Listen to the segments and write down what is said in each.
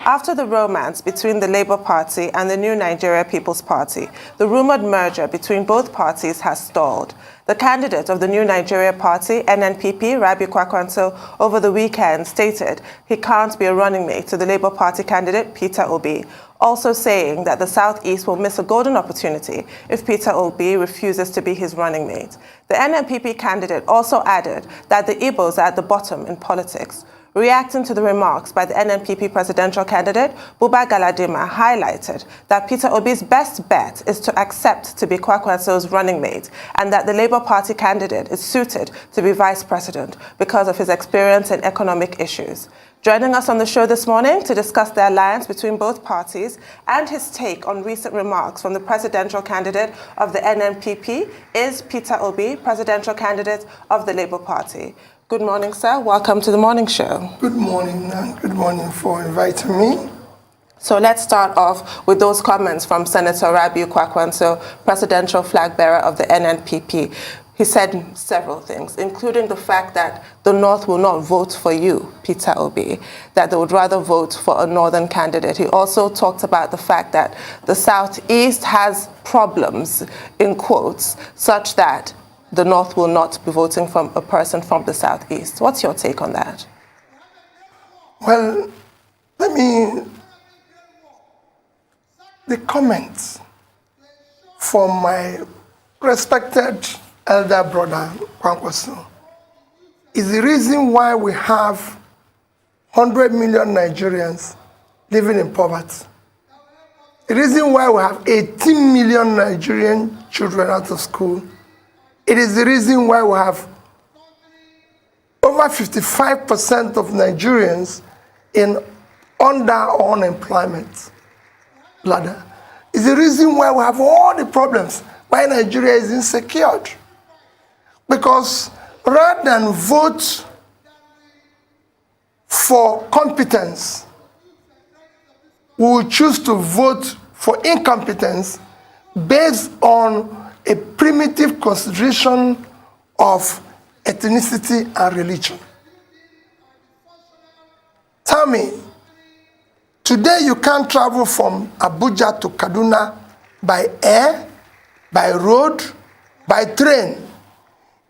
After the romance between the Labour Party and the New Nigeria People's Party, the rumoured merger between both parties has stalled. The candidate of the New Nigeria Party, NNPP, Kwankwaso, over the weekend stated he can't be a running mate to the Labour Party candidate, Peter Obi, also saying that the South-East will miss a golden opportunity if Peter Obi refuses to be his running mate. The NNPP candidate also added that the Igbos are at the bottom in politics. Reacting to the remarks by the NNPP presidential candidate, Buba Galadima highlighted that Peter Obi's best bet is to accept to be Kwankwaso's running mate and that the Labour Party candidate is suited to be vice president because of his experience in economic issues. Joining us on the show this morning to discuss the alliance between both parties and his take on recent remarks from the presidential candidate of the NNPP is Peter Obi, presidential candidate of the Labour Party. Good morning, sir. Welcome to the morning show. Good morning, and good morning for inviting me. So let's start off with those comments from Senator Kwankwaso, presidential flag bearer of the NNPP. He said several things, including the fact that the North will not vote for you, Peter Obi, that they would rather vote for a Northern candidate. He also talked about the fact that the Southeast has problems, in quotes, such that the North will not be voting for a person from the Southeast. What's your take on that? Well, the comments from my respected elder brother, Kwankwaso, is the reason why we have 100 million Nigerians living in poverty. The reason why we have 18 million Nigerian children out of school. It is the reason why we have over 55% of Nigerians in under unemployment ladder. It's the reason why we have all the problems, why Nigeria is insecure. Because rather than vote for competence, we will choose to vote for incompetence based on a primitive consideration of ethnicity and religion. Tell me, today you can't travel from Abuja to Kaduna by air, by road, by train.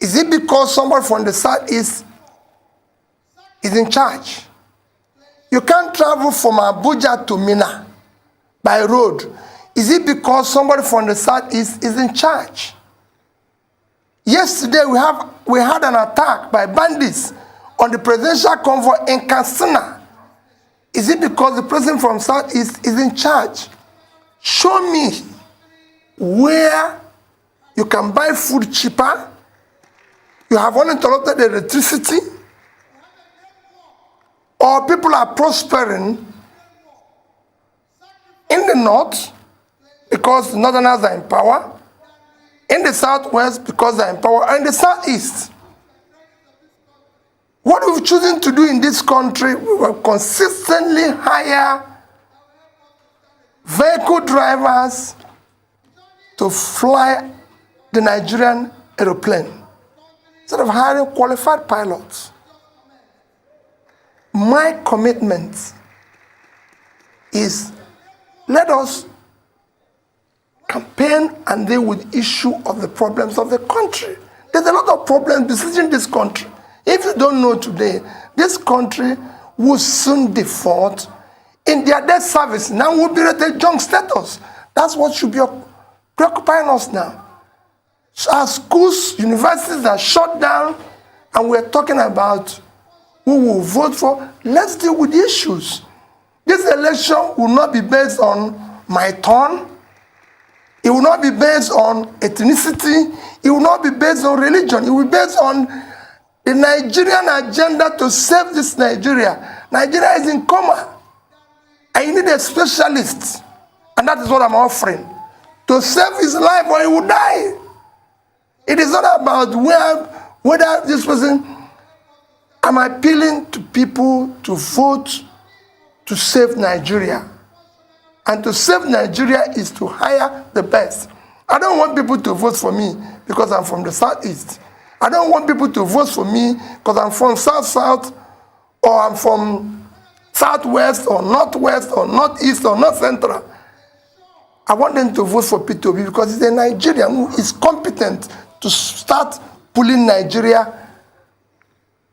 Is it because somebody from the Southeast is in charge? You can't travel from Abuja to Minna by road. Is it because somebody from the Southeast is in charge? Yesterday we had an attack by bandits on the presidential convoy in Katsina. Is it because the president from Southeast is in charge? Show me where you can buy food cheaper, you have uninterrupted electricity, or people are prospering in the north because the northerners are in power, in the southwest because they're in power, and in the southeast. What we've chosen to do in this country, we will consistently hire vehicle drivers to fly the Nigerian aeroplane instead of hiring qualified pilots. My commitment is let us campaign and deal with the issue of the problems of the country. There's a lot of problems besieging this country. If you don't know today, this country will soon default in their debt service. Now we'll be rated junk status. That's what should be preoccupying us now. So our schools, universities are shut down, and we're talking about who will vote for. Let's deal with the issues. This election will not be based on my turn. It will not be based on ethnicity. It will not be based on religion. It will be based on the Nigerian agenda to save this Nigeria. Nigeria is in coma. And you need a specialist. And that is what I'm offering. To save his life or he will die. It is not about whether this person. I'm appealing to people to vote to save Nigeria. And to save Nigeria is to hire the best. I don't want people to vote for me because I'm from the Southeast. I don't want people to vote for me because I'm from South-South or I'm from southwest or northwest or northeast or north central, I want them to vote for Peter Obi because he's a Nigerian who is competent to start pulling Nigeria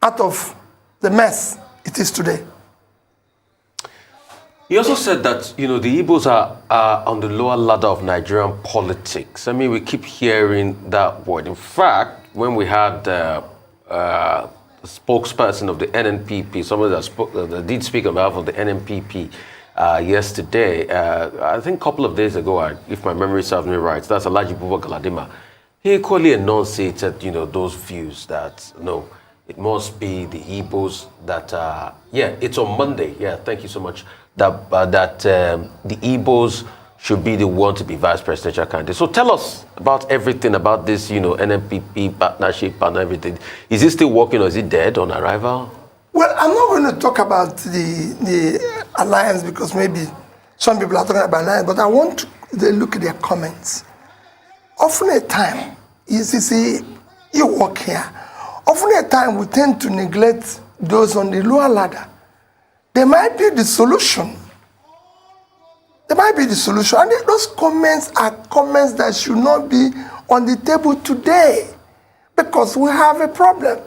out of the mess it is today. He also said that, the Igbos are on the lower ladder of Nigerian politics. I mean, we keep hearing that word. In fact, when we had the spokesperson of the NNPP, someone that did speak on behalf of the NNPP yesterday, I think a couple of days ago, if my memory serves me right, that's Alhaji Buba Galadima, he equally enunciated, those views that, no, it must be the Igbos that, it's on Monday. Yeah, thank you so much. That the Igbos should be the one to be vice presidential candidate. So tell us about everything about this, NNPP partnership and everything. Is it still working or is it dead on arrival? Well, I'm not going to talk about the alliance because maybe some people are talking about alliance, but I want to look at their comments. Often a time, you see, you work here. Often a time we tend to neglect those on the lower ladder. They might be the solution. They might be the solution. And those comments are comments that should not be on the table today because we have a problem.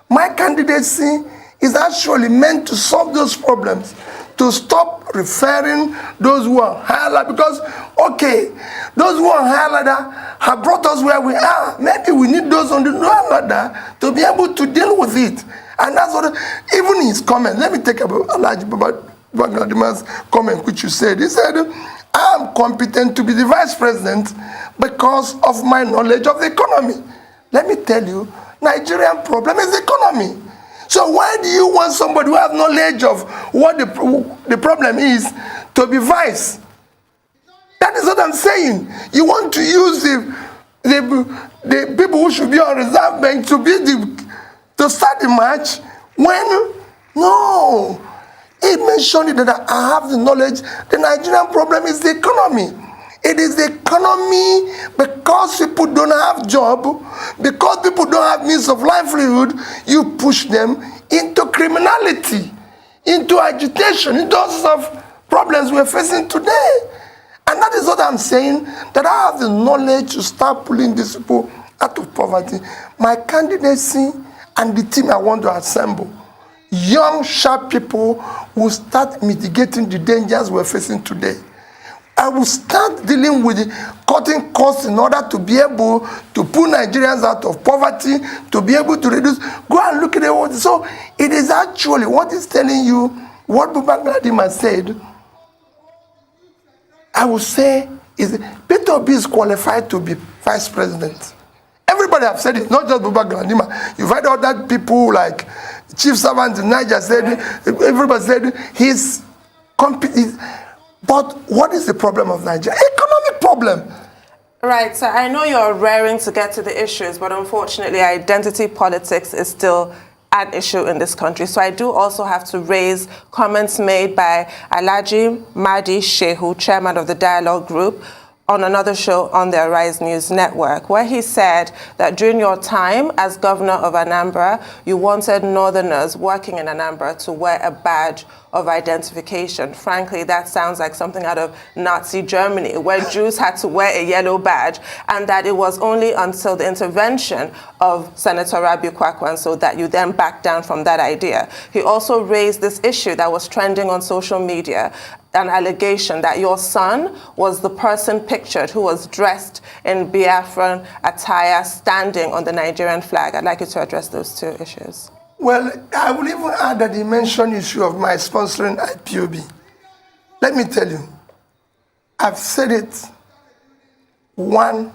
My candidacy is actually meant to solve those problems, to stop referring those who are higher ladder because, okay, those who are higher ladder have brought us where we are. Maybe we need those on the lower ladder to be able to deal with it. And that's what, even his comment, let me take about Alhaji Babadima's comment, which you said. He said, I am competent to be the vice president because of my knowledge of the economy. Let me tell you, Nigerian problem is the economy. So why do you want somebody who has knowledge of what the problem is to be vice? That is what I'm saying. You want to use the people who should be on reserve bench to be to start the match when, no. He mentioned that I have the knowledge. The Nigerian problem is the economy. It is the economy because people don't have job, because people don't have means of livelihood, you push them into criminality, into agitation, into all sorts of problems we're facing today. And that is what I'm saying, that I have the knowledge to start pulling these people out of poverty. My candidacy and the team I want to assemble, young, sharp people will start mitigating the dangers we're facing today. I will start dealing with cutting costs in order to be able to pull Nigerians out of poverty, to be able to reduce. Go and look at the world. So it is actually what is telling you, what Buba Galadima said, I will say, is Peter Obi is qualified to be vice president. Everybody have said it, not just Buba Galadima. You've heard other people like Chief Servant in Niger said, everybody said he's competent. But what is the problem of Nigeria? Economic problem. Right, so I know you're raring to get to the issues, but unfortunately identity politics is still an issue in this country. So I do also have to raise comments made by Alhaji Mahdi Shehu, chairman of the Dialogue Group, on another show on the Arise News Network, where he said that during your time as governor of Anambra, you wanted northerners working in Anambra to wear a badge of identification. Frankly, that sounds like something out of Nazi Germany, where Jews had to wear a yellow badge, and that it was only until the intervention of Senator Rabiu Kwankwaso that you then backed down from that idea. He also raised this issue that was trending on social media, an allegation that your son was the person pictured who was dressed in Biafran attire standing on the Nigerian flag. I'd like you to address those two issues. Well, I will even add that he mentioned the issue of my sponsoring IPOB. Let me tell you, I've said it. One,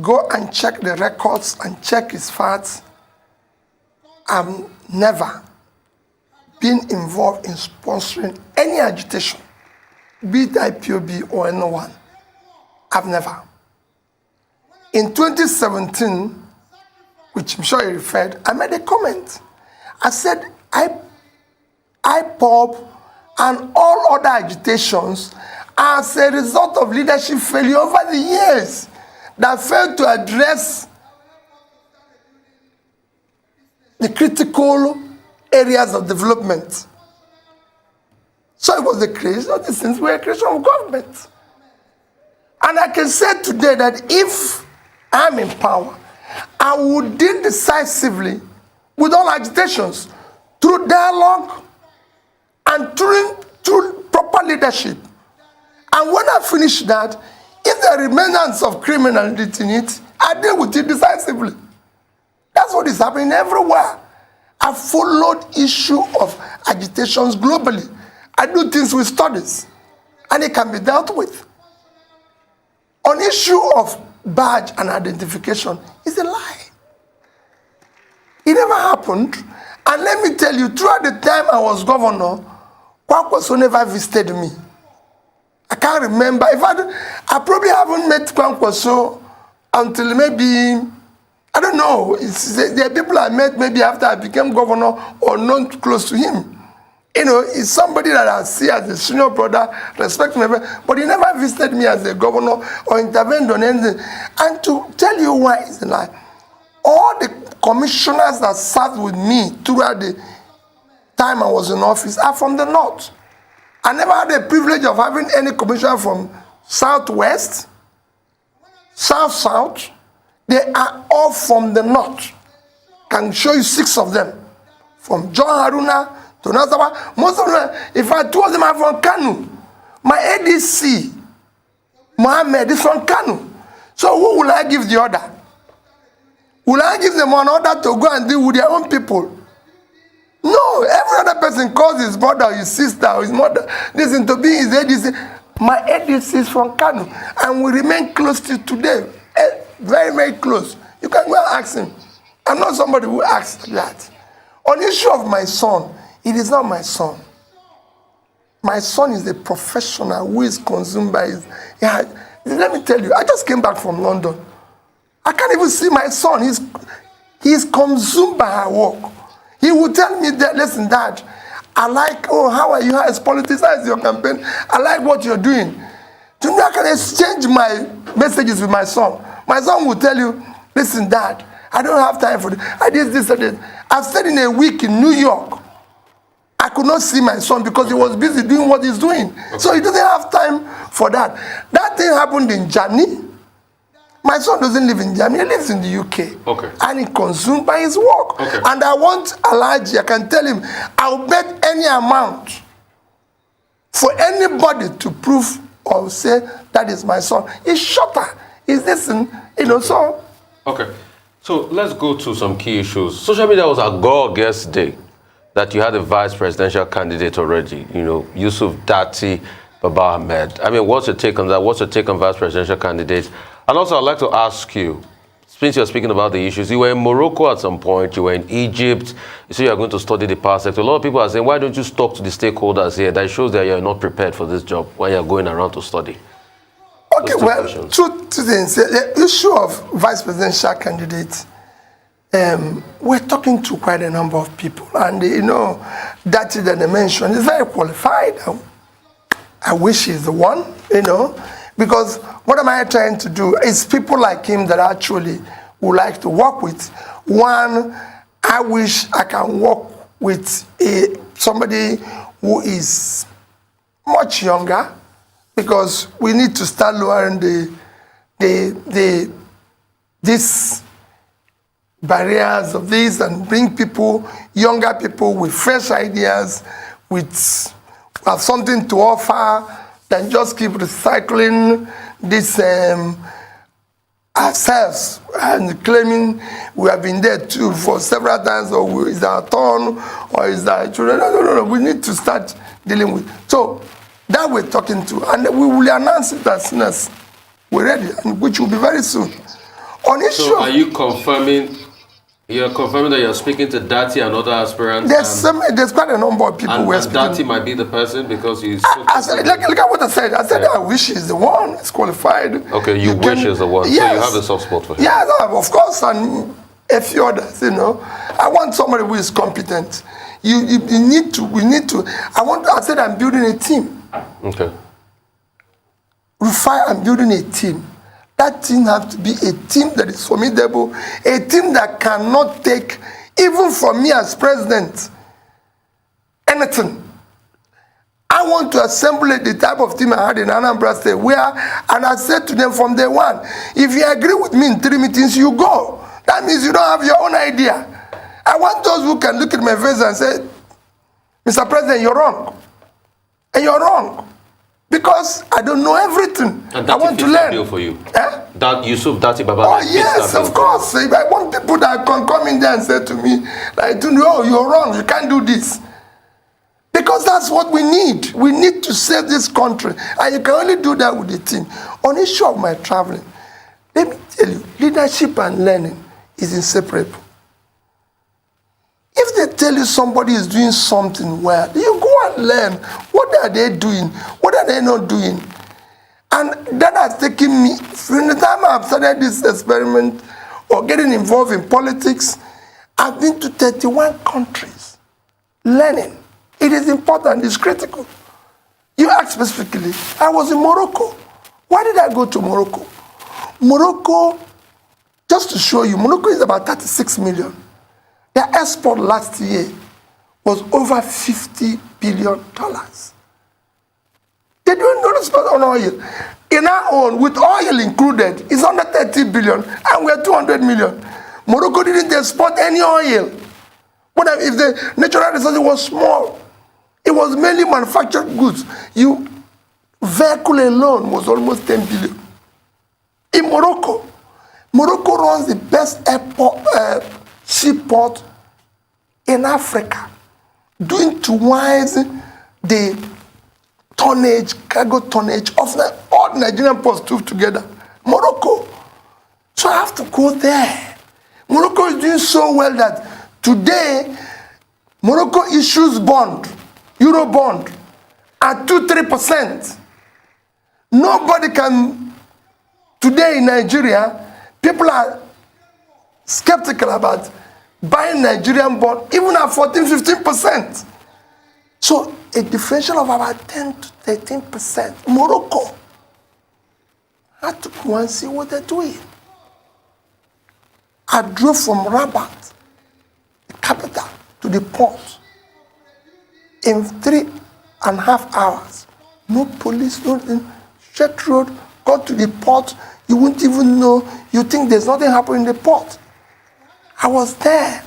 go and check the records and check his facts. I've never been involved in sponsoring any agitation, be it IPOB or anyone. I've never. In 2017, which I'm sure you referred, I made a comment. I said, IPOB and all other agitations are as a result of leadership failure over the years that failed to address the critical areas of development. So it was the creation of these things, were a creation of government. And I can say today that if I'm in power, I would deal decisively with all agitations through dialogue and through proper leadership. And when I finish that, if there are remnants of criminality in it, I deal with it decisively. That's what is happening everywhere. I followed issue of agitations globally. I do things with studies, and it can be dealt with. On issue of badge and identification, it's a lie. It never happened. And let me tell you, throughout the time I was governor, Kwankwaso never visited me. I can't remember. In fact, I probably haven't met Kwankwaso until maybe, I don't know. There are people I met maybe after I became governor or not close to him. You know, it's somebody that I see as a senior brother, respect me, but he never visited me as a governor or intervened on anything. And to tell you why it's a lie, all the commissioners that sat with me throughout the time I was in office are from the north. I never had the privilege of having any commissioner from southwest, south. They are all from the north. Can show you 6 of them. From John Haruna to Nazawa. Most of them, if I two of them are from Kanu. My ADC, Mohammed, is from Kanu. So who will I give the order? Will I give them an order to go and deal with their own people? No, every other person calls his brother, his sister, or his mother. Listen, to be his ADC. My ADC is from Kanu, and we remain close to today. Very, very close. You can go and ask him. I'm not somebody who asks that. On the issue of my son, it is not my son. My son is a professional who is consumed by his... Yeah, let me tell you, I just came back from London. I can't even see my son. He's consumed by her work. He will tell me that, listen, Dad, I like, oh, how are you? How is politics? How is your campaign? I like what you're doing. To me, I can exchange my messages with my son. My son will tell you, listen, Dad, I don't have time for this. I did this and this. I've stayed in a week in New York. I could not see my son because he was busy doing what he's doing. Okay. So he doesn't have time for that. That thing happened in Germany. My son doesn't live in Germany, he lives in the UK. Okay. And he's consumed by his work. Okay. And I want Alaji, I can tell him, I'll bet any amount for anybody to prove or say that is my son. He's shorter. He's listen, you know, so. Okay. So let's go to some key issues. Social media was agog yesterday that you had a vice presidential candidate already, you know, Yusuf Dati Baba Ahmed. I mean, what's your take on that? What's your take on vice presidential candidates? And also, I'd like to ask you, since you're speaking about the issues, you were in Morocco at some point, you were in Egypt, you say you're going to study the power sector. A lot of people are saying, why don't you talk to the stakeholders here? That shows that you're not prepared for this job when you're going around to study. Okay, well, two things. The issue of vice presidential candidates, we're talking to quite a number of people. And, you know, that that they mentioned is very qualified. I wish he's the one, you know. Because what am I trying to do? It's people like him that I actually would like to work with. One, I wish I can work with somebody who is much younger, because we need to start lowering these barriers of this and bring people, younger people with fresh ideas, with have something to offer, than just keep recycling this ourselves and claiming we have been there too for several times, or is our turn, or is our children. No. We need to start dealing with. So that we're talking to, and we will announce it as soon as we're ready, and which will be very soon. On issue. So are you confirming? You're confirming that you're speaking to Dati and other aspirants? There's quite a number of people who are speaking. Dati might be the person because he's... Look at what I said. I said, yeah. I wish he's the one. He's qualified. Okay, you wish he's the one. Yes. So you have a soft spot for him. Yeah, of course, and a few others, you know. I want somebody who is competent. We need to. I said I'm building a team. Okay. Rufai, I'm building a team. That team has to be a team that is formidable, a team that cannot take, even from me as president, anything. I want to assemble the type of team I had in Anambra State and I said to them from day one, if you agree with me in 3 meetings, you go. That means you don't have your own idea. I want those who can look at my face and say, Mr. President, you're wrong. And you're wrong. Because I don't know everything. And I want to learn. Deal for you. Eh? That Yusuf Dati Baba. Oh yes, of course. If I want people that can come in there and say to me, like, oh, you're wrong, you can't do this. Because that's what we need. We need to save this country. And you can only do that with the team. On issue of my traveling, let me tell you, leadership and learning is inseparable. If they tell you somebody is doing something well, you go and learn. What are they doing? What are they not doing? And that has taken me, from the time I've started this experiment or getting involved in politics, I've been to 31 countries learning. It is important, it's critical. You asked specifically, I was in Morocco. Why did I go to Morocco? Morocco, just to show you, Morocco is about 36 million. Their export last year was over $50 billion. They don't spend on oil. In our own, with oil included, it's under 30 billion, and we're 200 million. Morocco didn't export any oil. But if the natural resources was small, it was mainly manufactured goods. Vehicle alone was almost 10 billion. In Morocco, Morocco runs the best seaport in Africa, doing twice the cargo tonnage of all Nigerian ports together. Morocco. So I have to go there. Morocco is doing so well that today, Morocco issues bond, Euro bond, at 2-3%. Nobody can, today in Nigeria, people are skeptical about buying Nigerian bond, even at 14-15%. So a differential of about 10 to 13%. Morocco. I had to go and see what they're doing. I drove from Rabat, the capital, to the port in 3.5 hours. No police, nothing. Straight road, got to the port. You wouldn't even know. You think there's nothing happening in the port. I was there.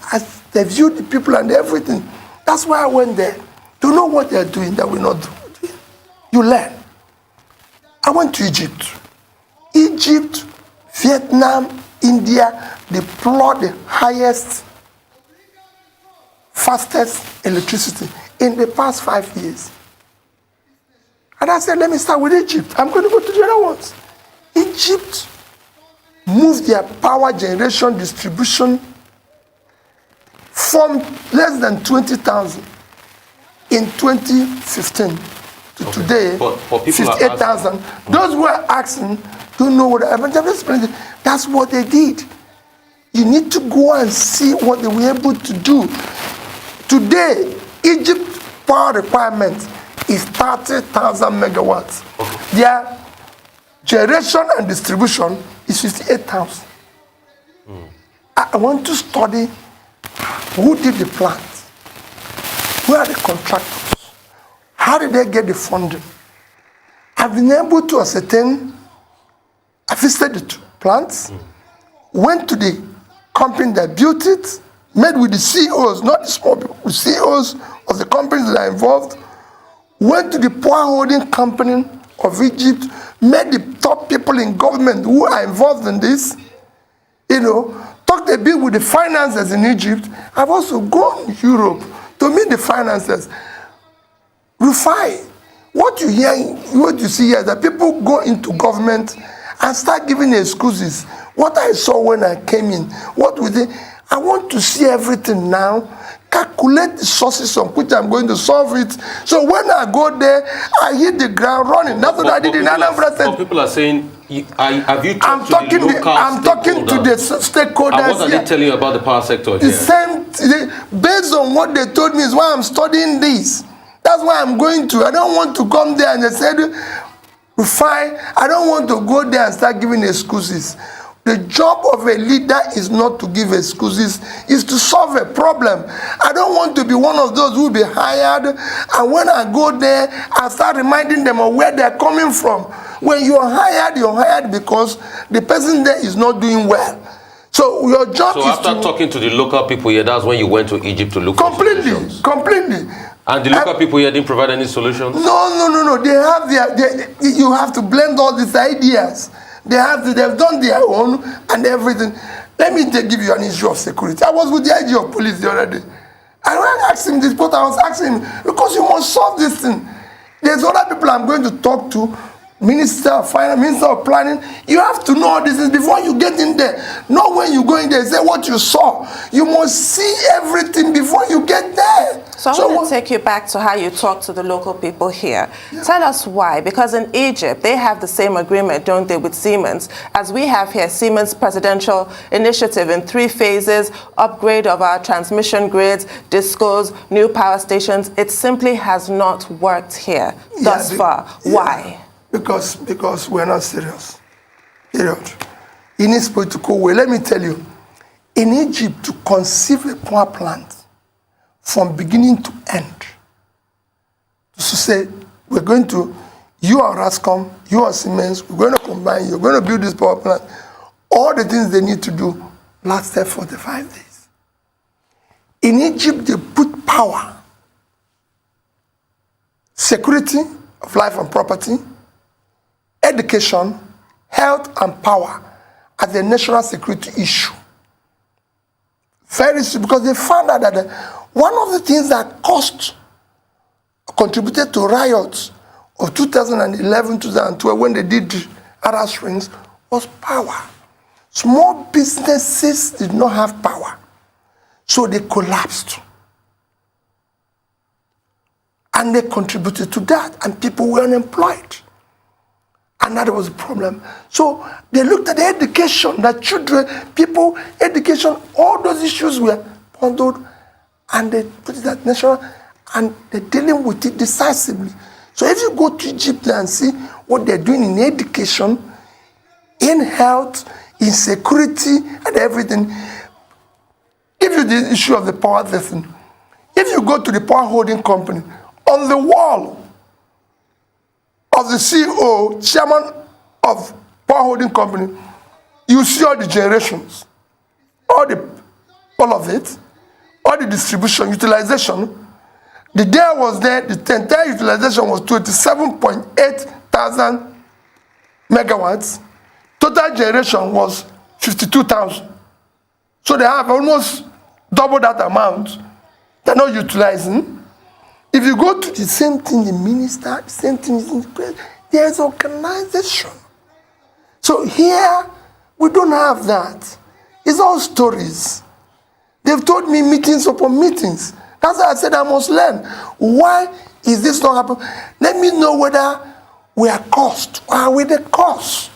They viewed the people and everything. That's why I went there. To know what they're doing that we're not doing. You learn. I went to Egypt. Egypt, Vietnam, India deploy the highest, fastest electricity in the past 5 years. And I said, let me start with Egypt. I'm going to go to the other ones. Egypt moved their power generation distribution from less than 20,000 in 2015 to today, 58,000. Those who are asking don't know what happened. That's what they did. You need to go and see what they were able to do. Today, Egypt's power requirement is 30,000 megawatts. Okay. Their generation and distribution is 58,000. I want to study who did the plant, who are the contractors, how did they get the funding. I've been able to ascertain, I visited the two plants, went to the company that built it, met with the CEOs, not the small people, the CEOs of the companies that are involved, went to the power holding company of Egypt, met the top people in government who are involved in this, talked a bit with the financiers in Egypt. I've also gone to Europe to meet the financiers. Rufai, what you see here is that people go into government and start giving excuses. What I saw when I came in, I want to see everything now, calculate the sources on which I'm going to solve it. So when I go there, I hit the ground running. That's what I did in Anambra State. People are saying, have you talked to the local I'm talking to the stakeholders. And what are they telling you about the power sector here? The same, based on what they told me is why I'm studying this. That's why I'm going to. I don't want to come there and they said, fine, I don't want to go there and start giving excuses. The job of a leader is not to give excuses, is to solve a problem. I don't want to be one of those who will be hired, and when I go there, I start reminding them of where they're coming from. When you're hired because the person there is not doing well. So your job is after talking to the local people here, that's when you went to Egypt to look for solutions? Completely. And the local people here didn't provide any solutions? No. They have you have to blend all these ideas. They've done their own and everything. Let me give you an issue of security. I was with the IG of police the other day. And when I asked him this, but I was asking him, because you must solve this thing. There's other people I'm going to talk to, Minister of Finance, Minister of Planning. You have to know all this things before you get in there. Not when you go in there, say what you saw. You must see everything before you get there. So I want to take you back to how you talk to the local people here. Yeah. Tell us why, because in Egypt, they have the same agreement, don't they, with Siemens, as we have here, Siemens Presidential Initiative in 3 phases, upgrade of our transmission grids, discos, new power stations. It simply has not worked here thus far. Why? Because we're not serious. Period. In its political way, let me tell you, in Egypt, to conceive a power plant from beginning to end, to say, we're going to, you are Rascom, you are Siemens, we're going to combine, you're going to build this power plant, all the things they need to do lasted 45 days. In Egypt, they put power, security of life and property, education, health, and power as a national security issue. Very soon, because they found out that one of the things that contributed to riots of 2011, 2012, when they did Arab Springs, was power. Small businesses did not have power, so they collapsed. And they contributed to that, and people were unemployed. And that was a problem. So they looked at the education, that children, people, education, all those issues were bundled, and they put it at national, and they're dealing with it decisively. So if you go to Egypt and see what they're doing in education, in health, in security, and everything, give you the issue of the power thing. If you go to the power holding company, on the wall of the CEO, chairman of power holding company, you see all the generations, all of it, all the distribution, utilization. The day I was there, the entire utilization was 27.8 thousand megawatts. Total generation was 52,000. So they have almost double that amount. They're not utilizing. If you go to the same thing, the minister, the same thing is in the place, there's organization. So here, we don't have that. It's all stories. They've told me meetings upon meetings. That's why I said I must learn. Why is this not happening? Let me know whether we are caused or are we the cause.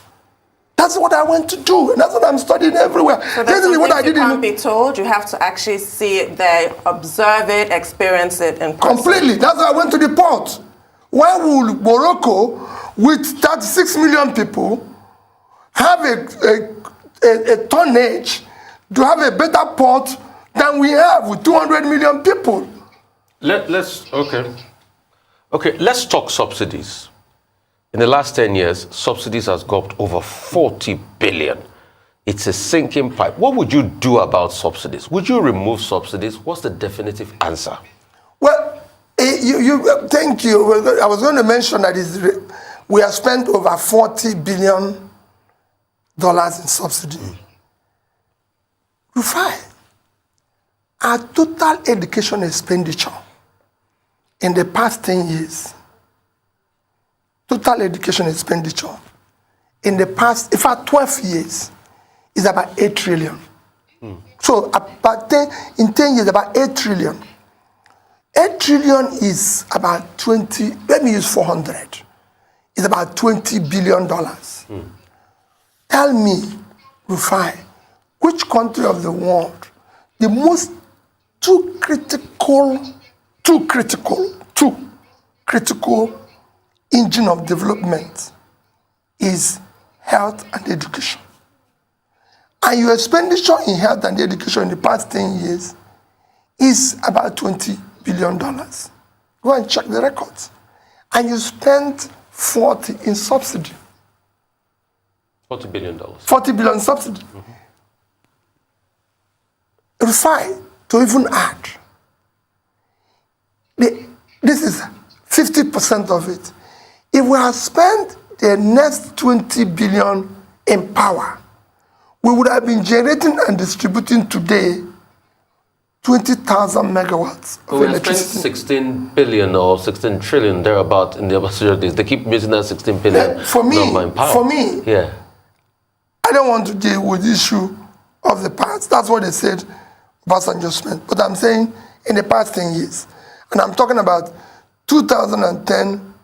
That's what I went to do, and that's what I'm studying everywhere. So that's what I did. You can't be told. You have to actually see it there, observe it, experience it in person. Completely. That's why I went to the port. Why would Morocco, with 36 million people, have a tonnage to have a better port than we have with 200 million people? Let's talk subsidies. In the last 10 years, subsidies has gulped over 40 billion. It's a sinking pipe. What would you do about subsidies? Would you remove subsidies? What's the definitive answer? Well, thank you. I was going to mention that we have spent over $40 billion in subsidy. Rufai, our total education expenditure in the past 10 years, total education expenditure in the past, in fact, 12 years, is about 8 trillion. So in 10 years, about 8 trillion. 8 trillion is about 20, let me use 400. It's about $20 billion. Tell me, Rufai, which country of the world, the most two critical engine of development is health and education. And your expenditure in health and education in the past 10 years is about $20 billion. Go and check the records. And you spent 40 in subsidy. $40 billion. 40 billion subsidy. Mm-hmm. Refine to even add. This is 50% of it. If we had spent the next 20 billion in power, we would have been generating and distributing today 20,000 megawatts of we electricity. Spent 16 billion or 16 trillion thereabout in the ambassador days. They keep using that 16 billion number in power. For me, yeah. I don't want to deal with the issue of the past. That's what they said about adjustment. But I'm saying in the past 10 years, and I'm talking about 2010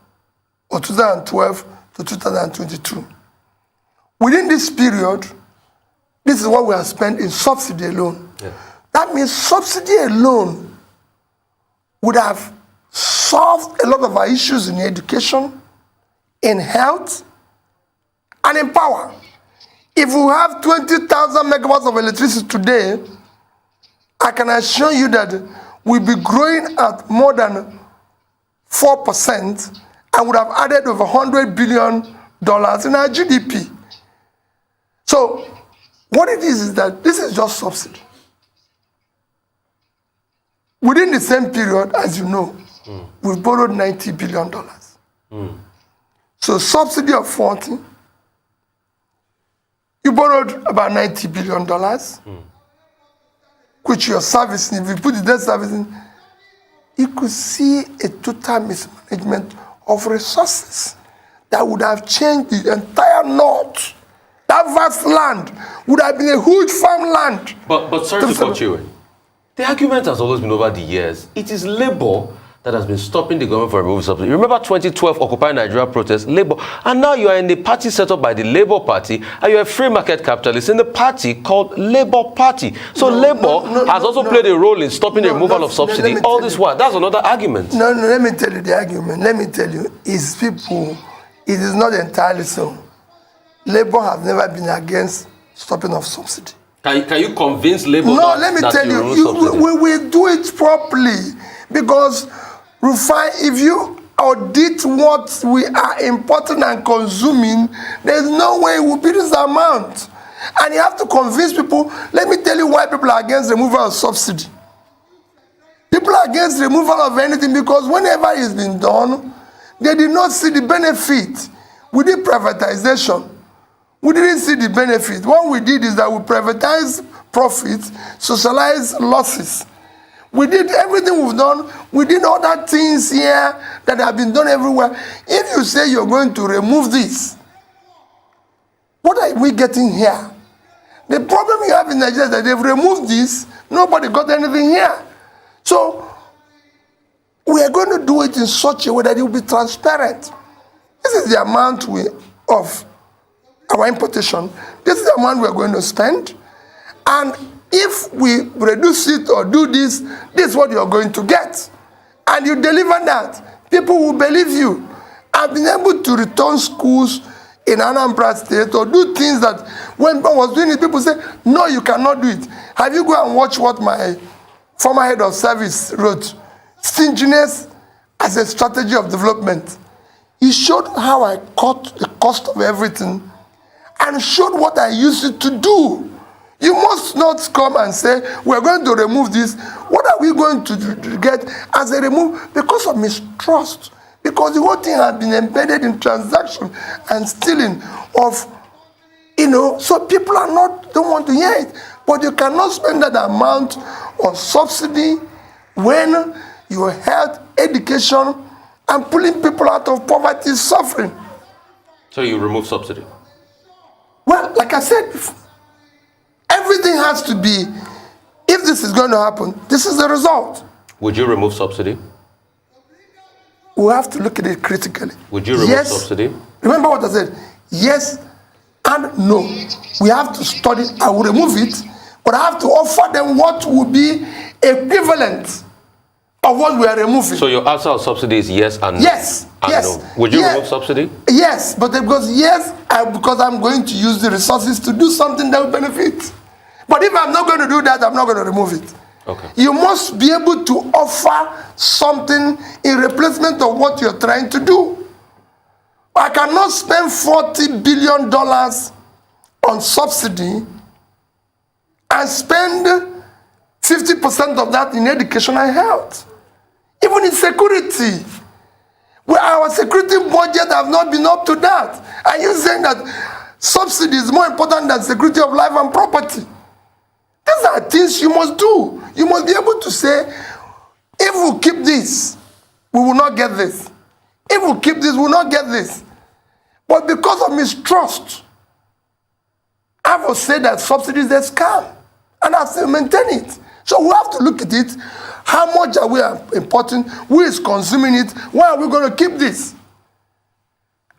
or 2012 to 2022. Within this period, this is what we have spent in subsidy alone. Yeah. That means subsidy alone would have solved a lot of our issues in education, in health, and in power. If we have 20,000 megawatts of electricity today, I can assure you that we'll be growing at more than 4% and would have added over $100 billion in our GDP. So what it is that this is just subsidy. Within the same period, as you know, we've borrowed $90 billion. So subsidy of 40, you borrowed about $90 billion, which you're servicing. If you put the debt servicing, you could see a total mismanagement of resources that would have changed the entire north. That vast land would have been a huge farmland. But sorry to cut you in. The argument has always been over the years. It is Labour that has been stopping the government from removing subsidy. Remember 2012 Occupy Nigeria protest, Labour, and now you are in the party set up by the Labour Party, and you are a free market capitalist in the party called Labour Party. So Labour has also played a role in stopping the removal of subsidy. All this while, that's another argument. No, let me tell you the argument. Let me tell you, it's people. It is not entirely so. Labour has never been against stopping of subsidy. Can you convince Labour? No, let me tell you, we will do it properly, because Rufai, if you audit what we are importing and consuming, there's no way it will be this amount. And you have to convince people. Let me tell you why people are against removal of subsidy. People are against removal of anything because whenever it's been done, they did not see the benefit. We did privatization. We didn't see the benefit. What we did is that we privatized profits, socialized losses. We did everything we've done. We did other things here that have been done everywhere. If you say you're going to remove this, what are we getting here? The problem you have in Nigeria is that they've removed this. Nobody got anything here. So we are going to do it in such a way that it will be transparent. This is the amount of our importation. This is the amount we're going to spend. And if we reduce it or do this, this is what you're going to get. And you deliver that, people will believe you. I've been able to return schools in Anambra State or do things that when I was doing it, people say, no, you cannot do it. Have you go and watch what my former head of service wrote? Stinginess as a strategy of development. He showed how I cut the cost of everything and showed what I used it to do. You must not come and say, we're going to remove this. What are we going to get as a remove? Because of mistrust. Because the whole thing has been embedded in transaction and stealing of, so people don't want to hear it. But you cannot spend that amount on subsidy when your health, education, and pulling people out of poverty is suffering. So you remove subsidy? Well, like I said before, everything has to be, if this is going to happen, this is the result. Would you remove subsidy? We have to look at it critically. Would you remove subsidy? Remember what I said? Yes and no. We have to study. I will remove it, but I have to offer them what would be equivalent of what we are removing. So your answer on subsidy is yes and no? Yes, and yes. no. Would you Yes. remove subsidy? Yes, but because because I'm going to use the resources to do something that will benefit. But if I'm not going to do that, I'm not going to remove it. Okay. You must be able to offer something in replacement of what you're trying to do. I cannot spend $40 billion on subsidy and spend 50% of that in education and health. Even in security, where our security budget have not been up to that. And you're saying that subsidy is more important than security of life and property. These are things you must do. You must be able to say, if we keep this, we will not get this. If we keep this, we will not get this. But because of mistrust, I will say that subsidy is a scam. And I still maintain it. So we have to look at it. How much are we importing? Who is consuming it? Why are we going to keep this?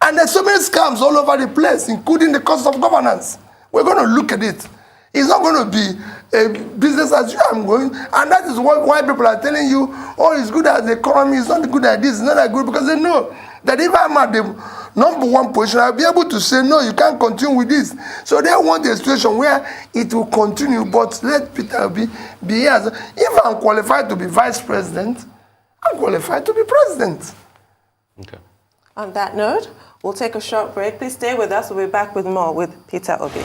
And there's so many scams all over the place, including the cost of governance. We're going to look at it. It's not going to be a business as usual. I'm going, and that is why people are telling you, oh, it's good at the economy, it's not good at this, it's not that good, because they know that if I'm at the #1 position, I'll be able to say, no, you can't continue with this. So they want a situation where it will continue, but let Peter be here. If I'm qualified to be vice president, I'm qualified to be president. Okay. On that note, we'll take a short break. Please stay with us. We'll be back with more with Peter Obi.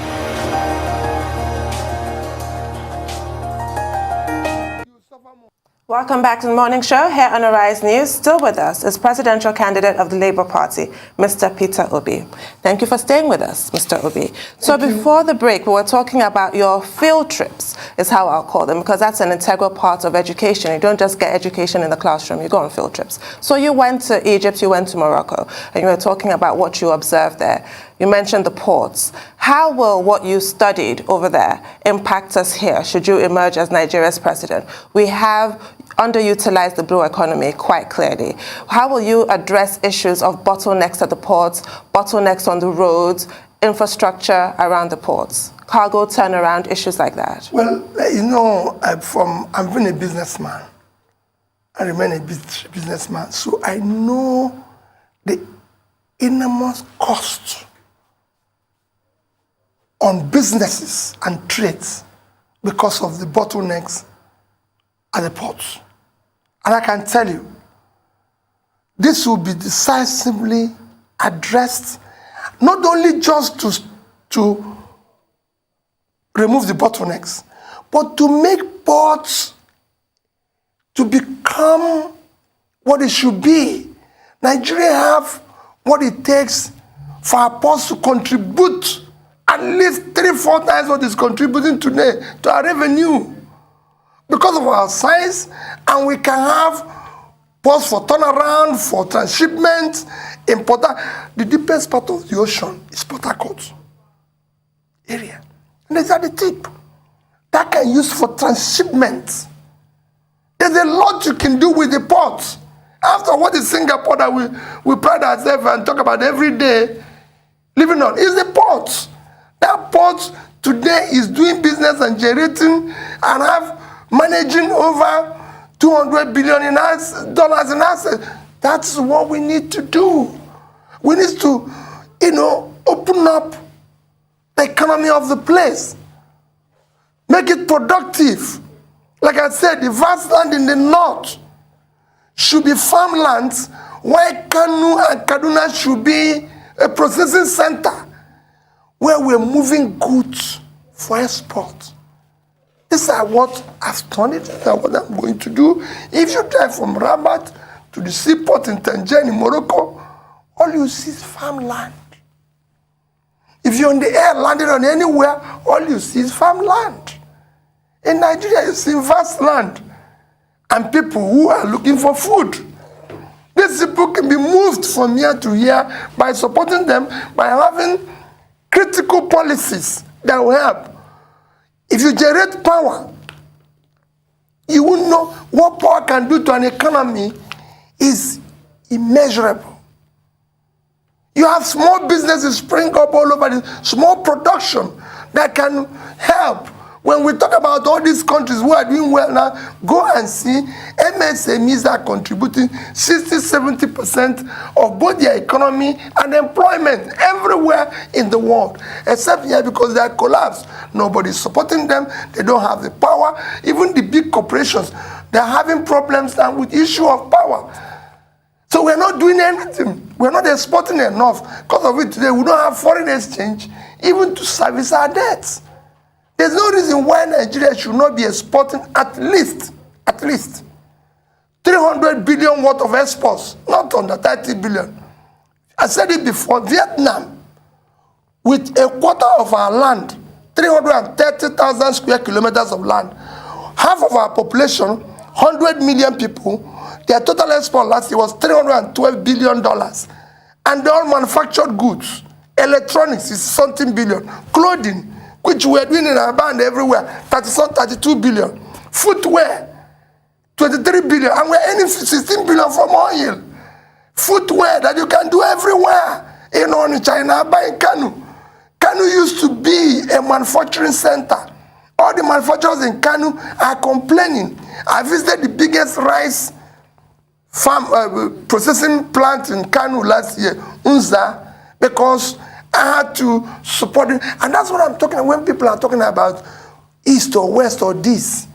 Welcome back to the Morning Show here on Arise News. Still with us is presidential candidate of the Labour Party, Mr. Peter Obi. Thank you for staying with us, Mr. Obi. So before the break, we were talking about your field trips, is how I'll call them, because that's an integral part of education. You don't just get education in the classroom, you go on field trips. So you went to Egypt, you went to Morocco, and you were talking about what you observed there. You mentioned the ports. How will what you studied over there impact us here, should you emerge as Nigeria's president? We have underutilized the blue economy quite clearly. How will you address issues of bottlenecks at the ports, bottlenecks on the roads, infrastructure around the ports, cargo turnaround, issues like that? Well, you know, I've been a businessman. I remain a businessman. So I know the enormous cost on businesses and trades because of the bottlenecks at the ports. And I can tell you, this will be decisively addressed, not only just to remove the bottlenecks, but to make ports to become what it should be. Nigeria have what it takes for our ports to contribute at least 3-4 times what is contributing today to our revenue. Because of our size, and we can have ports for turnaround, for transshipment, importer. The deepest part of the ocean is Port Harcourt area. And it's at the tip. That can use for transshipment. There's a lot you can do with the ports. After what is Singapore that we pride ourselves and talk about every day living on, is the ports. That port today is doing business and generating and managing over $200 billion dollars in assets. That's what we need to do. We need to, open up the economy of the place. Make it productive. Like I said, the vast land in the north should be farmlands, while Kanu and Kaduna should be a processing center where we're moving goods for export. These are what I've studied, these are what I'm going to do. If you drive from Rabat to the seaport in Tangier in Morocco, all you see is farmland. If you're on the air, landing on anywhere, all you see is farmland. In Nigeria, you see vast land and people who are looking for food. These people can be moved from here to here by supporting them, by having critical policies that will help. If you generate power, you will know what power can do to an economy is immeasurable. You have small businesses spring up all over, small production that can help When we talk about all these countries who are doing well now, go and see MSMEs are contributing 60-70% of both their economy and employment everywhere in the world, except here because they are collapsed. Nobody's supporting them. They don't have the power. Even the big corporations, they're having problems now with issue of power. So we're not doing anything. We're not exporting enough. Because of it today, we don't have foreign exchange even to service our debts. There's no reason why Nigeria should not be exporting at least 300 billion worth of exports, not under 30 billion. I said it before, Vietnam, with a quarter of our land, 330,000 square kilometers of land, half of our population, 100 million people, their total export last year was $312 billion. And they all manufactured goods. Electronics is something billion. Clothing, which we are doing in our band everywhere, 32 billion. Footwear, 23 billion. And we're earning 16 billion from oil. Footwear that you can do everywhere. In China, buying Kanu. Kanu used to be a manufacturing center. All the manufacturers in Kanu are complaining. I visited the biggest rice farm processing plant in Kanu last year, Unza, because I had to support it. And that's what I'm talking about when people are talking about East or West or this.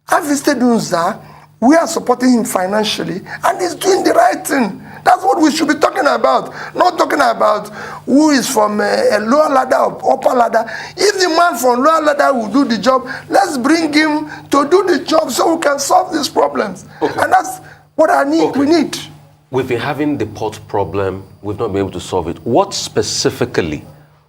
I visited Unza. We are supporting him financially, and he's doing the right thing. That's what we should be talking about. Not talking about who is from a lower ladder or upper ladder. If the man from lower ladder will do the job, let's bring him to do the job so we can solve these problems. Okay. And that's what I need. Okay. We need. We've been having the port problem. We've not been able to solve it. What specifically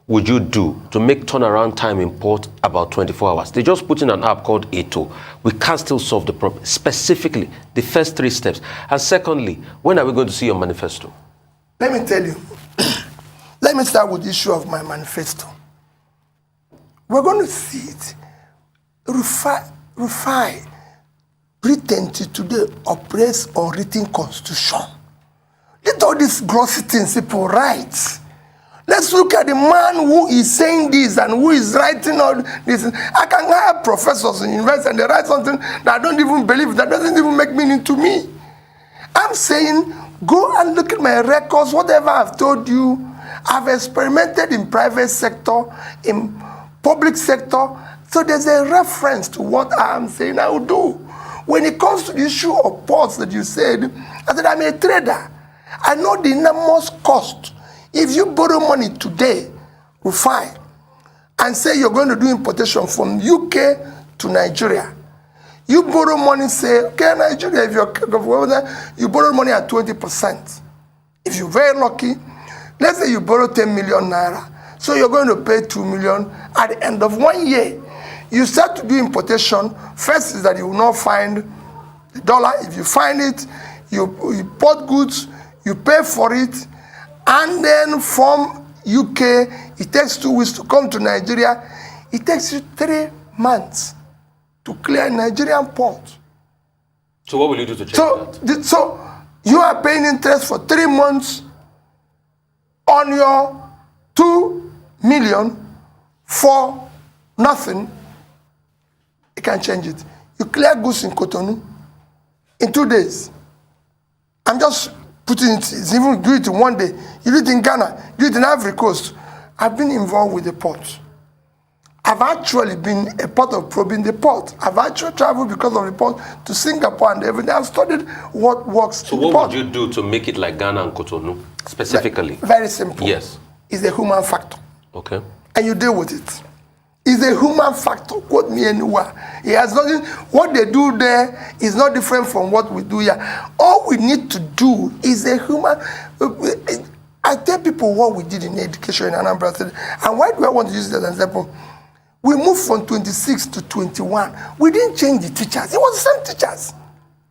would you do to make turnaround time in port about 24 hours? They just put in an app called ATO. We can still solve the problem. Specifically, the first 3 steps. And secondly, when are we going to see your manifesto? Let me tell you. Let me start with the issue of my manifesto. We're going to see it. Rufai Britain today operates on written constitution. Let all these glossy things people write. Let's look at the man who is saying this and who is writing all this. I can hire professors in university and they write something that I don't even believe, that doesn't even make meaning to me. I'm saying, go and look at my records, whatever I've told you. I've experimented in private sector, in public sector, so there's a reference to what I'm saying I will do. When it comes to the issue of ports that you said, I said I'm a trader. I know the enormous cost. If you borrow money today, Rufai, and say you're going to do importation from UK to Nigeria, you borrow money, say, okay, Nigeria, if you borrow money at 20%. If you're very lucky, let's say you borrow 10 million naira, so you're going to pay 2 million at the end of 1 year. You start to do importation. First is that you will not find the dollar. If you find it, you import goods, you pay for it, and then from UK, it takes 2 weeks to come to Nigeria. It takes you 3 months to clear a Nigerian port. So what will you do to change that? So you are paying interest for 3 months on your 2 million for nothing. You can change it. You clear goods in Cotonou in 2 days. I'm just putting it, even do it in 1 day. You do it in Ghana, do it in Ivory Coast. I've been involved with the port. I've actually been a part of probing the port. I've actually traveled because of the port to Singapore and everything. I've studied what works in the port. So what would you do to make it like Ghana and Cotonou, specifically? Very simple. Yes. It's a human factor. Okay. And you deal with it. It's a human factor. Quote me anywhere. It has nothing. What they do there is not different from what we do here. All we need to do is a human. I tell people what we did in education in Anambra State. And why do I want to use it as an example? We moved from 26 to 21. We didn't change the teachers. It was the same teachers.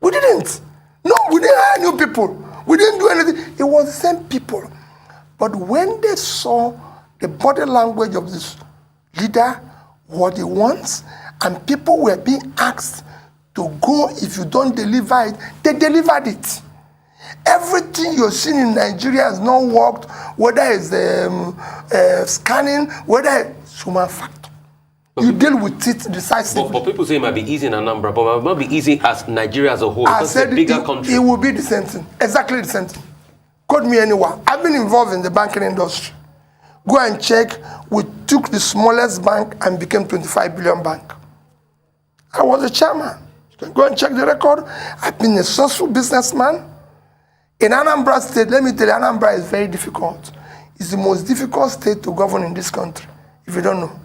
We didn't. No, we didn't hire new people. We didn't do anything. It was the same people. But when they saw the body language of this leader, what he wants, and people were being asked to go if you don't deliver it, they delivered it. Everything you're seeing in Nigeria has not worked, whether it's scanning, whether it's human factor. you deal with it decisively. But people say it might be easy in Anambra, but it might not be easy as Nigeria as a whole. I Because said it's a bigger country. It will be the same thing, exactly the same thing. Quote me anywhere. I've been involved in the banking industry. Go and check. We took the smallest bank and became 25 billion bank. I was the chairman. You can go and check the record. I've been a successful businessman. In Anambra State, let me tell you, Anambra is very difficult. It's the most difficult state to govern in this country, if you don't know.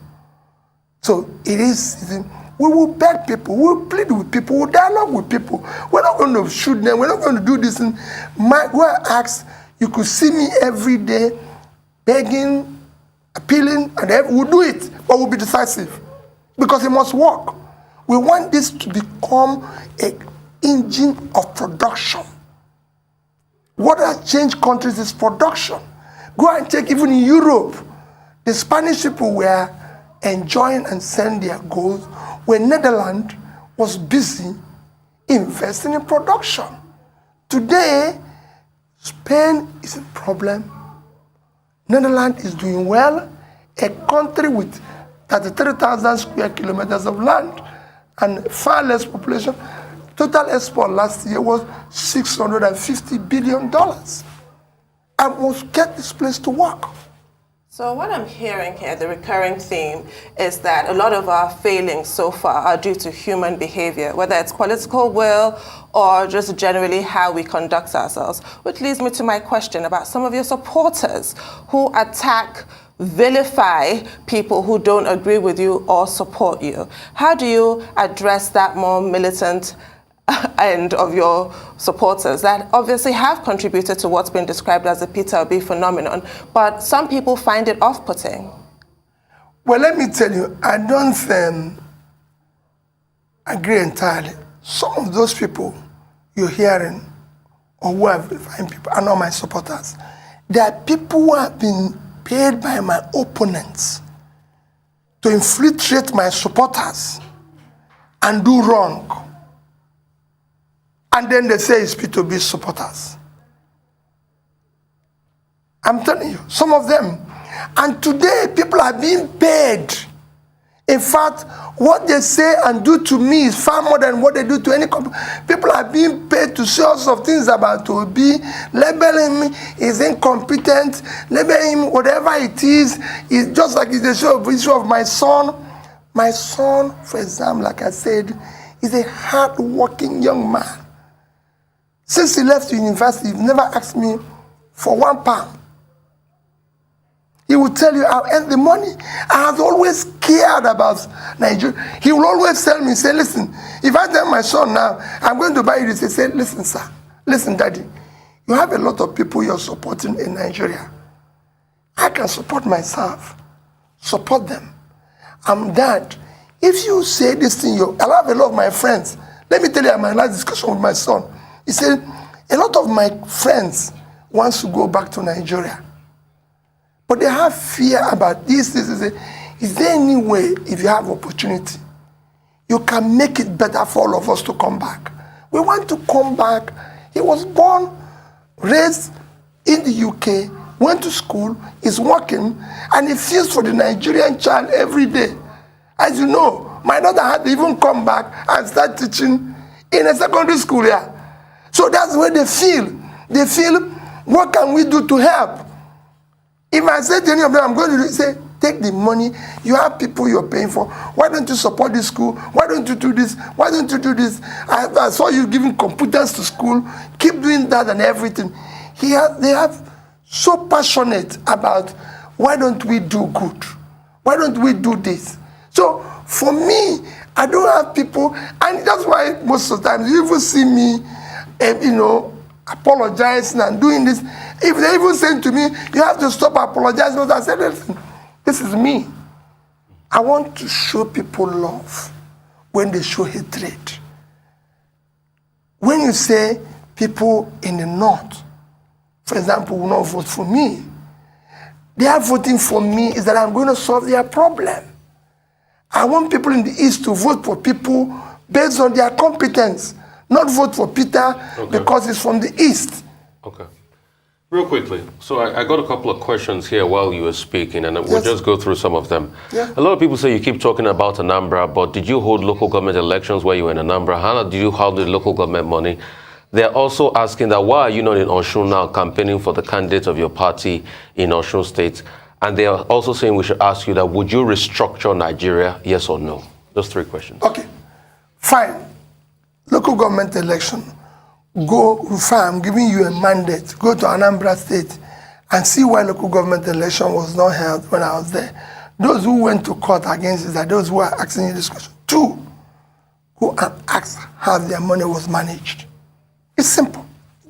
So it is, we will beg people, we will plead with people, we will dialogue with people. We're not going to shoot them, we're not going to do this. Go and ask, you could see me every day begging, appealing, and we'll do it, but we'll be decisive. Because it must work. We want this to become an engine of production. What has changed countries is production. Go and check, even in Europe, the Spanish people were enjoying and selling their goods when Netherlands was busy investing in production. Today, Spain is a problem. Netherlands is doing well. A country with 33,000 square kilometers of land and far less population. Total export last year was $650 billion. I must get this place to work. So what I'm hearing here, the recurring theme, is that a lot of our failings so far are due to human behavior, whether it's political will or just generally how we conduct ourselves. Which leads me to my question about some of your supporters who attack, vilify people who don't agree with you or support you. How do you address that more militant end of your supporters that obviously have contributed to what's been described as the Peter Obi phenomenon, but some people find it off-putting? Well, let me tell you, I don't agree entirely. Some of those people you're hearing, or who have defined people, are not my supporters. There are people who have been paid by my opponents to infiltrate my supporters and do wrong. And then they say it's P2B supporters. I'm telling you, some of them. And today, people are being paid. In fact, what they say and do to me is far more than what they do to any company. People are being paid to say all sorts of things about Obi, label him is incompetent, label him whatever it is. It's just like the issue of my son. My son, for example, like I said, is a hard-working young man. Since he left university, he never asked me for £1. He will tell you, I'll earn the money. I have always cared about Nigeria. He will always tell me, say, listen, if I tell my son now, I'm going to buy you this, he said, listen, sir, listen, daddy, you have a lot of people you're supporting in Nigeria. I can support myself. Support them. Dad, if you say this thing, I have a lot of my friends. Let me tell you my last discussion with my son. He said, a lot of my friends want to go back to Nigeria. But they have fear about this. Is there any way, if you have opportunity, you can make it better for all of us to come back? We want to come back. He was born, raised in the UK, went to school, is working, and he feels for the Nigerian child every day. As you know, my daughter had to even come back and start teaching in a secondary school here. So that's where they feel. They feel, what can we do to help? If I say to any of them, I'm going to say, take the money. You have people you're paying for. Why don't you support this school? Why don't you do this? Why don't you do this? I saw you giving computers to school. Keep doing that and everything. They have so passionate about, why don't we do good? Why don't we do this? So for me, I don't have people, and that's why most of the time you even see me, apologizing and doing this. If they even say to me, you have to stop apologizing, I said, listen, this is me. I want to show people love when they show hatred. When you say people in the north, for example, will not vote for me, they are voting for me is that I'm going to solve their problem. I want people in the east to vote for people based on their competence, not vote for Peter because he's from the east. Okay. Real quickly, so I got a couple of questions here while you were speaking, and we'll just go through some of them. Yeah. A lot of people say you keep talking about Anambra, but did you hold local government elections where you were in Anambra? How did you hold the local government money? They're also asking that why are you not in Osun now campaigning for the candidate of your party in Osun State? And they are also saying we should ask you that would you restructure Nigeria, yes or no? Those three questions. Okay, fine. Local government election. Go, fine, I'm giving you a mandate. Go to Anambra State and see why local government election was not held when I was there. Those who went to court against it are those who are asking you this question. 2, go and ask how their money was managed. It's simple.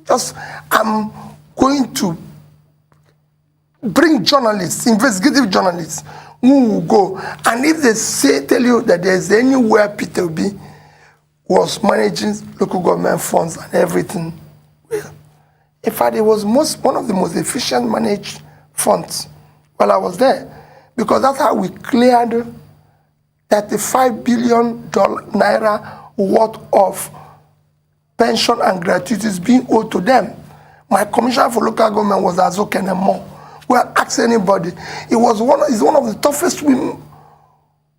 Just, I'm going to bring journalists, investigative journalists, who will go. And if they tell you that there's anywhere Peter Obi was managing local government funds and everything, well, in fact, it was one of the most efficient managed funds while I was there, because that's how we cleared $35 billion naira worth of pension and gratuities being owed to them. My commissioner for local government was Azo Kenemo. Well, ask anybody. He's one of the toughest women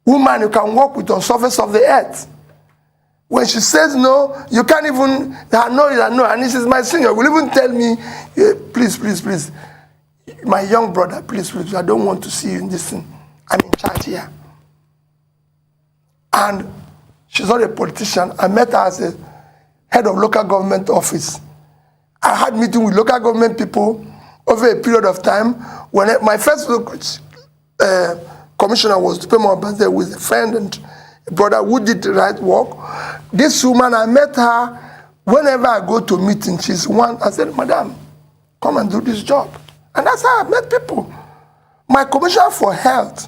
you can work with on the surface of the earth. When she says no, you can't even, no. And he says, my senior will even tell me, please, my young brother, please, I don't want to see you in this thing. I'm in charge here. And she's not a politician. I met her as a head of local government office. I had meeting with local government people over a period of time. When my first commissioner was to pay my birthday with a friend and a brother who did the right work. This woman, I met her whenever I go to meeting. She's one. I said, Madam, come and do this job. And that's how I met people. My commissioner for health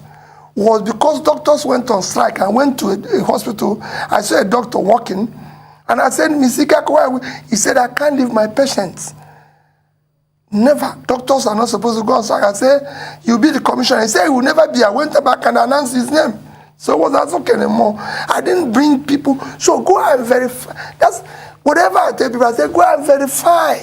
was because doctors went on strike. I went to a hospital. I saw a doctor working. And I said, Mr. Kakwa, he said, I can't leave my patients. Never. Doctors are not supposed to go on strike. I said, you'll be the commissioner. He said, he will never be. I went back and announced his name. So it was not okay anymore. I didn't bring people. So go and verify. That's whatever I tell people, I say, go and verify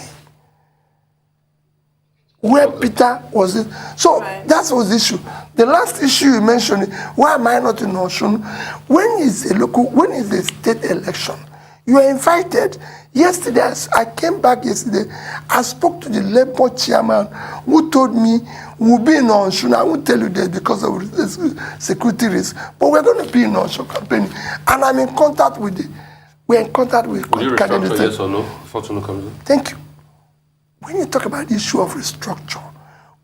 where Peter was. So that was the issue. The last issue you mentioned, why am I not in Osun? When is a state election? You are invited. Yesterday, I came back yesterday. I spoke to the Labour chairman who told me we'll be in Osun. I won't tell you that because of security risk, but we're going to be in Osun campaign. And I'm in contact with we're in contact with Will you restructure, yes or no? Fortune comes in. Thank you. When you talk about the issue of restructure,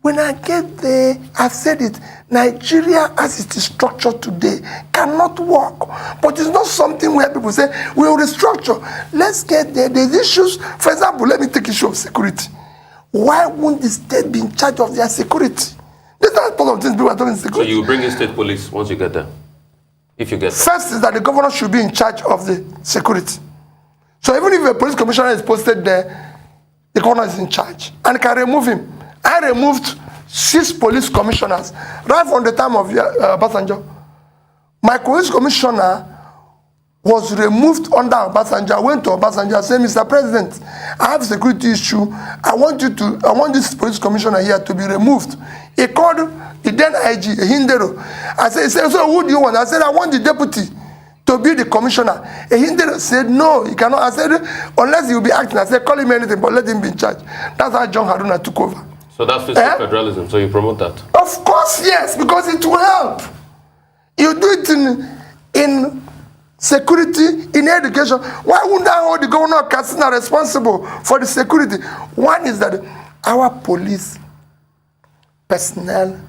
when I get there, I've said it, Nigeria as it is structured today cannot work. But it's not something where people say, we will restructure. Let's get there. There's issues. For example, let me take issue of security. Why won't the state be in charge of their security? That's not part of things people are talking security. So you bring in state police once you get there? If you get there. First is that the governor should be in charge of the security. So even if a police commissioner is posted there, the governor is in charge and can remove him. I removed 6 police commissioners right from the time of Obasanjo. My police commissioner was removed under Obasanjo. I went to Obasanjo and said, Mr. President, I have a security issue. I want this police commissioner here to be removed. He called the then IG, Hindero. I said, so who do you want? I said, I want the deputy to be the commissioner. Hindero said, no, he cannot. I said, unless he will be acting. I said, call him anything, but let him be in charge. That's how John Haruna took over. So that's fiscal federalism, so you promote that? Of course, yes, because it will help. You do it in security, in education. Why wouldn't I hold the governor of Katsina responsible for the security? One is that our police personnel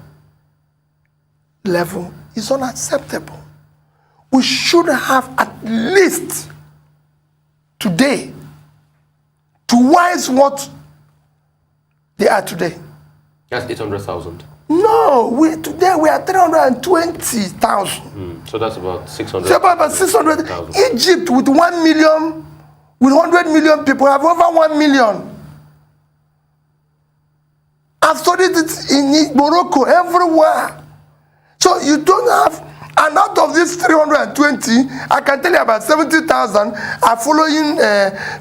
level is unacceptable. We should have at least today twice what they are today. That's 800,000. No, today we are 320,000. So that's about 600. So about 600,000. Egypt with 1 million, with 100 million people have over 1 million. I've studied it in Morocco, everywhere. So you don't have, and out of this 320, I can tell you about 70,000 are following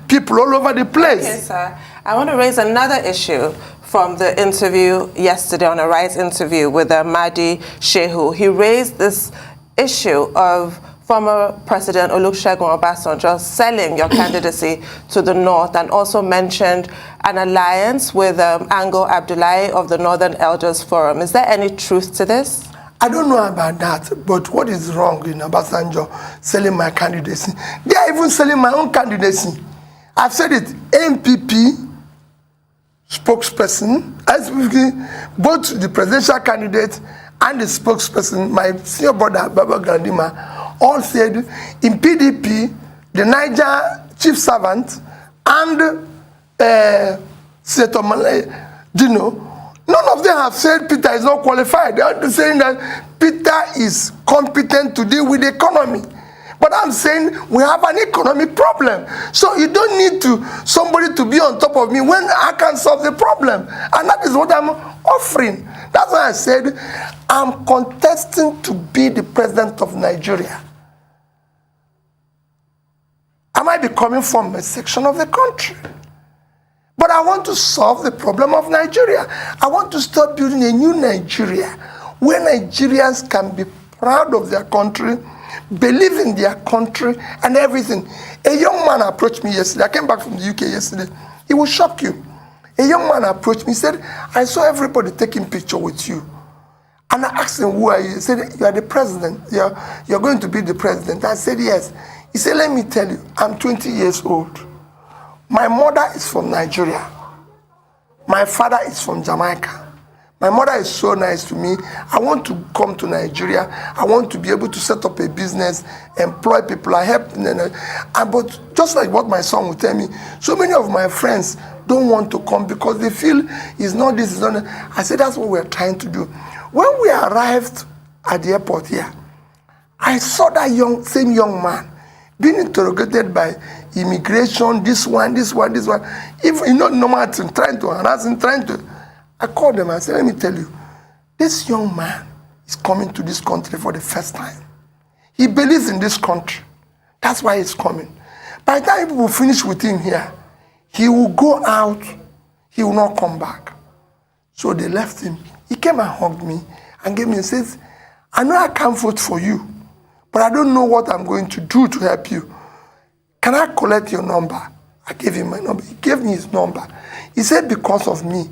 people all over the place. Okay, sir. I want to raise another issue from the interview yesterday, on a Rights interview with Mahdi Shehu. He raised this issue of former President Olusegun Obasanjo selling your candidacy to the North, and also mentioned an alliance with Ango Abdullahi of the Northern Elders Forum. Is there any truth to this? I don't know about that, but what is wrong in Obasanjo selling my candidacy? They are even selling my own candidacy. I've said it, MPP spokesperson, both the presidential candidate and the spokesperson, my senior brother, Baba Grandima, all said in PDP, the Niger chief servant and Senator Dino, none of them have said Peter is not qualified. They are saying that Peter is competent to deal with the economy. But I'm saying we have an economic problem. So you don't need somebody to be on top of me when I can solve the problem. And that is what I'm offering. That's why I said I'm contesting to be the president of Nigeria. I might be coming from a section of the country, but I want to solve the problem of Nigeria. I want to start building a new Nigeria where Nigerians can be proud of their country, believe in their country and everything. A young man approached me yesterday. I came back from the UK yesterday. It will shock you. A young man approached me. He said, I saw everybody taking picture with you. And I asked him, who are you? He said, you are the president. You're going to be the president. I said, yes. He said, let me tell you, I'm 20 years old. My mother is from Nigeria. My father is from Jamaica. My mother is so nice to me. I want to come to Nigeria. I want to be able to set up a business, employ people. I help. But just like what my son would tell me, so many of my friends don't want to come because they feel it's not this, it's not that. I said, that's what we're trying to do. When we arrived at the airport here, I saw that same young man being interrogated by immigration, this one. Even normal thing, trying to harass him, I called them and said, let me tell you, this young man is coming to this country for the first time. He believes in this country. That's why he's coming. By the time people finish with him here, he will go out, he will not come back. So they left him. He came and hugged me and gave me and says, I know I can't vote for you, but I don't know what I'm going to do to help you. Can I collect your number? I gave him my number. He gave me his number. He said, because of me,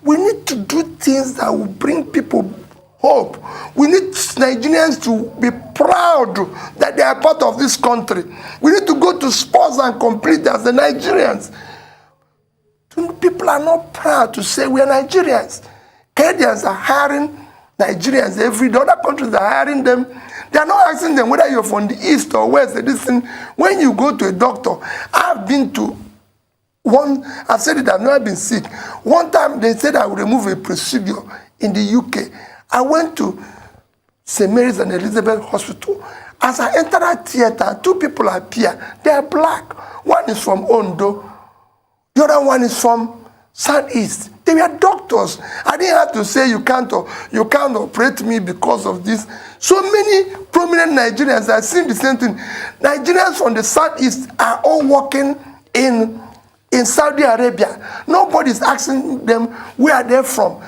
we need to do things that will bring people hope. We need Nigerians to be proud that they are part of this country. We need to go to sports and compete as the Nigerians. People are not proud to say we are Nigerians. Canadians are hiring Nigerians every day. Other countries are hiring them. They are not asking them whether you're from the east or west. When you go to a doctor, I've been to one, I've said it, I've never been sick. One time they said I would remove a procedure in the UK. I went to St. Mary's and Elizabeth Hospital. As I entered that theater, two people appear. They are black. One is from Ondo. The other one is from Southeast. They were doctors. I didn't have to say you can't operate me because of this. So many prominent Nigerians are seeing the same thing. Nigerians from the Southeast are all working in Saudi Arabia. Nobody's asking them where they're from.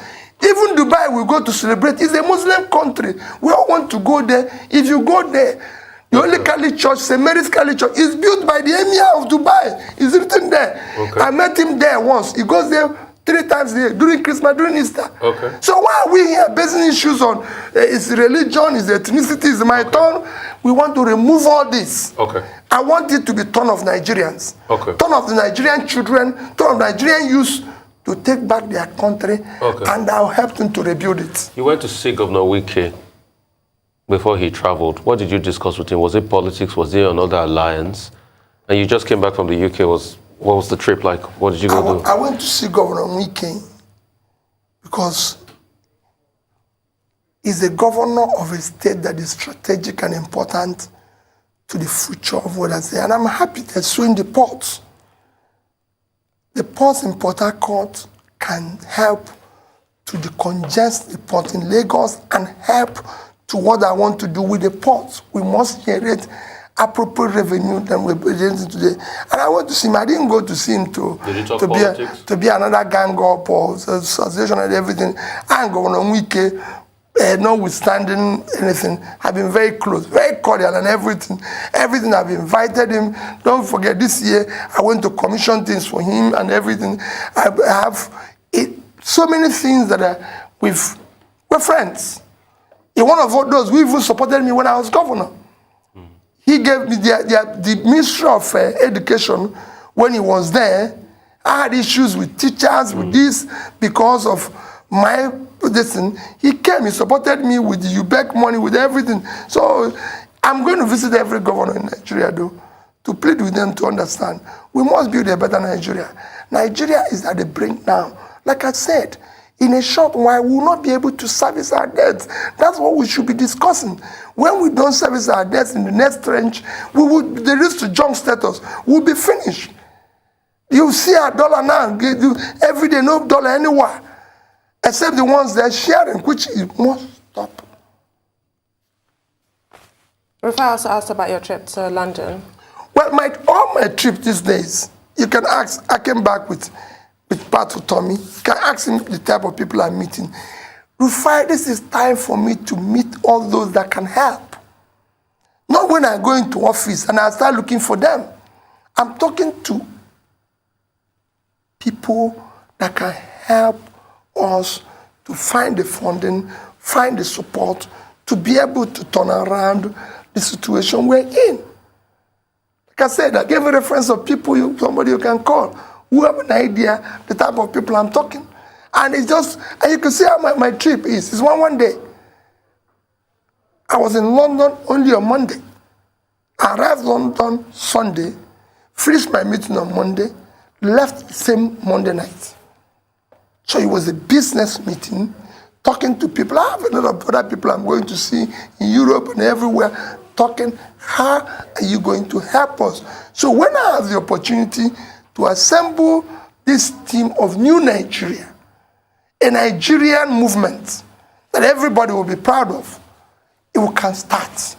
Even Dubai we go to celebrate. It's a Muslim country. We all want to go there. If you go there, the only Catholic church, St. Mary's Catholic Church, is built by the Emir of Dubai. It's written there. Okay. I met him there once. He goes there 3 times a year, during Christmas, during Easter. Okay. So why are we here basing issues on is religion, is ethnicity, is my turn? We want to remove all this. Okay. I want it to be turn of Nigerians. Okay. Turn of the Nigerian children, turn of Nigerian youth to take back their country, and I'll help them to rebuild it. You went to see Governor Wike before he traveled. What did you discuss with him? Was it politics? Was there another alliance? And you just came back from the UK. What was the trip like? What did you go do? I went to see Governor Wike because he's the governor of a state that is strategic and important to the future of what I say. And I'm happy that soon the ports. The ports in Port Harcourt can help to decongest the port in Lagos and help to what I want to do with the ports. We must generate appropriate revenue than we're presenting today. And I went to see him. I didn't go to see him to be another gang up or association and everything. And Governor Wike, notwithstanding anything, have been very close, very cordial and everything. Everything I've invited him. Don't forget, this year I went to commission things for him and everything. I have so many things that we're friends. He's one of those who even supported me when I was governor. He gave me the Ministry of Education when he was there. I had issues with teachers, with this, because of my position. He came, he supported me with the UBEC money, with everything. So I'm going to visit every governor in Nigeria, though, to plead with them to understand. We must build a better Nigeria. Nigeria is at the brink now. Like I said, in a short while, we will not be able to service our debts. That's what we should be discussing. When we don't service our debts in the next trench, the risk to junk status will be finished. You see our dollar now, every day, no dollar anywhere, except the ones that are sharing, which must stop. Rufai also asked about your trip to London. Well, all my trip these days, you can ask, I came back with Pat Tommy. You can ask him the type of people I'm meeting. Rufai, this is time for me to meet all those that can help. Not when I go into office and I start looking for them. I'm talking to people that can help us to find the funding, find the support, to be able to turn around the situation we're in. Like I said, I gave a reference of people, somebody you can call, who have an idea, the type of people I'm talking. And it's just, and you can see how my trip is. It's one day. I was in London only on Monday. I arrived in London Sunday, finished my meeting on Monday, left the same Monday night. So it was a business meeting, talking to people. I have a lot of other people I'm going to see in Europe and everywhere, talking, how are you going to help us? So when I have the opportunity to assemble this team of New Nigeria, a Nigerian movement that everybody will be proud of, it can start.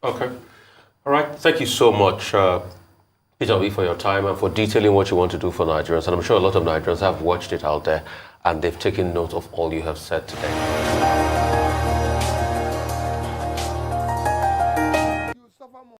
Okay. All right. Thank you so much, Peter, for your time and for detailing what you want to do for Nigerians. And I'm sure a lot of Nigerians have watched it out there and they've taken note of all you have said today.